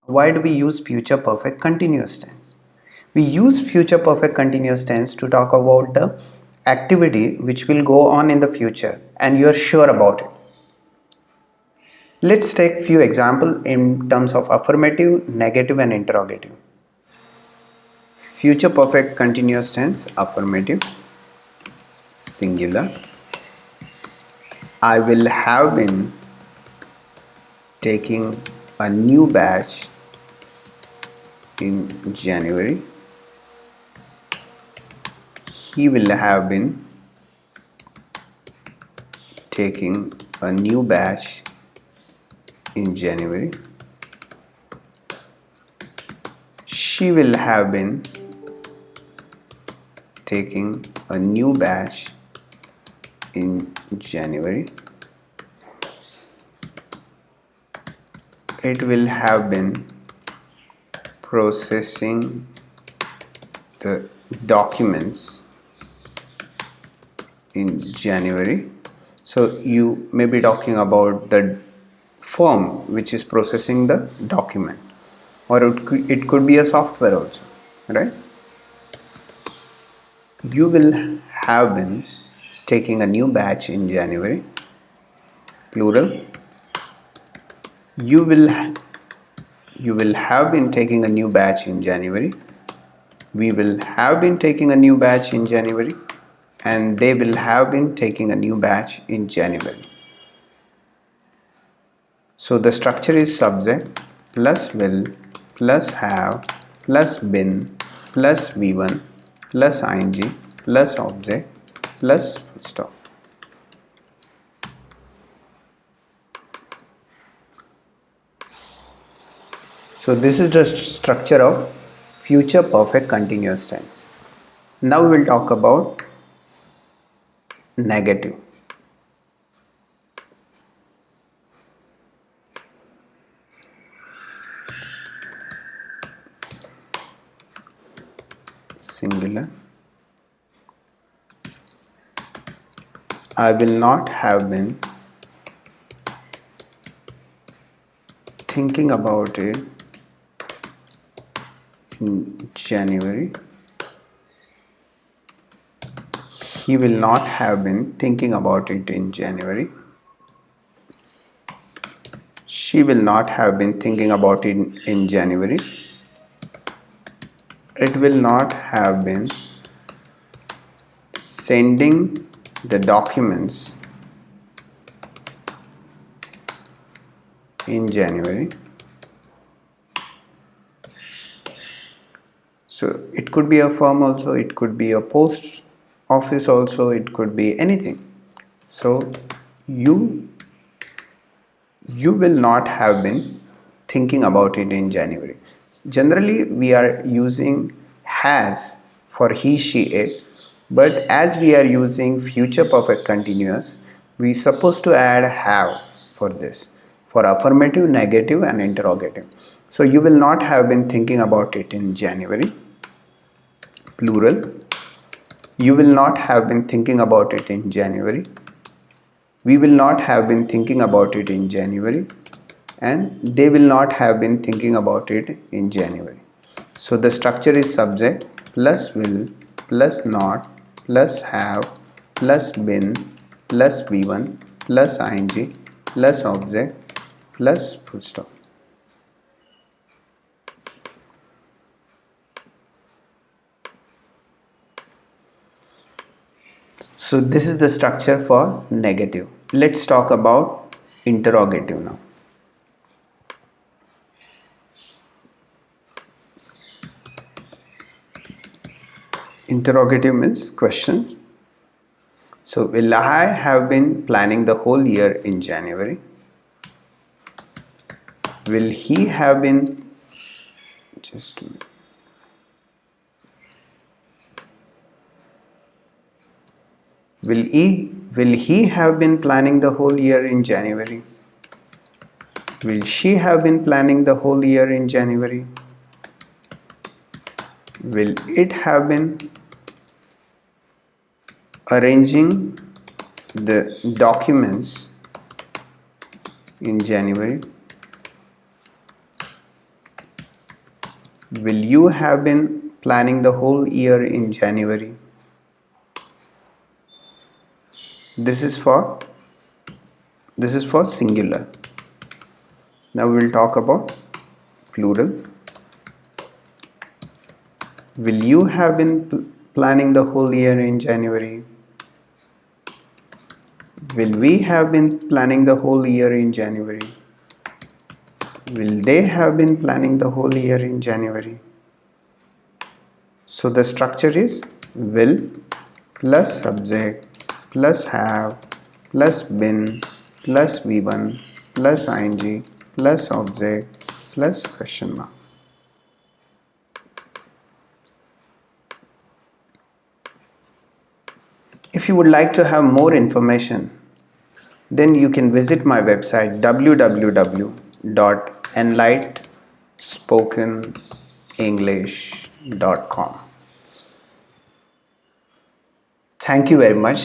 Why do we use future perfect continuous tense? We use future perfect continuous tense to talk about the activity which will go on in the future and you are sure about it. Let's take few examples in terms of affirmative, negative and interrogative. Future perfect continuous tense, affirmative, singular. I will have been taking a new batch in January. He will have been taking a new batch in January. She will have been taking a new batch in January. It will have been processing the documents in January. So you may be talking about the firm which is processing the document, or it could be a software also, right? You will have been taking a new batch in January, plural. You will have been taking a new batch in January. We will have been taking a new batch in January, and they will have been taking a new batch in January. So the structure is subject plus will plus have plus been plus V1 plus ing plus object plus full stop. So this is the structure of future perfect continuous tense. Now we will talk about negative. Singular. I will not have been thinking about it in January. He will not have been thinking about it in January. She will not have been thinking about it in January. It will not have been sending the documents in January. So it could be a firm also, it could be a post office also, it could be anything. So you will not have been thinking about it in January. Generally we are using has for he, she, it, but as we are using future perfect continuous, we supposed to add have for this, for affirmative, negative and interrogative. So you will not have been thinking about it in January, plural. You will not have been thinking about it in January. We will not have been thinking about it in January, and they will not have been thinking about it in January. So the structure is subject plus will plus not plus have plus been plus V1 plus ing plus object plus full stop. So this is the structure for negative. Let's talk about interrogative now. Interrogative means question. So will I have been planning the whole year in January? Will he have been, just a minute. Will he have been planning the whole year in January? Will she have been planning the whole year in January? Will it have been arranging the documents in January? Will you have been planning the whole year in January? This is for singular. Now we will talk about plural. Will you have been planning the whole year in January? Will we have been planning the whole year in January? Will they have been planning the whole year in January? So the structure is will plus subject plus have plus been plus V1 plus ing plus object plus question mark. If you would like to have more information, then you can visit my website www.enlightspokenenglish.com. Thank you very much.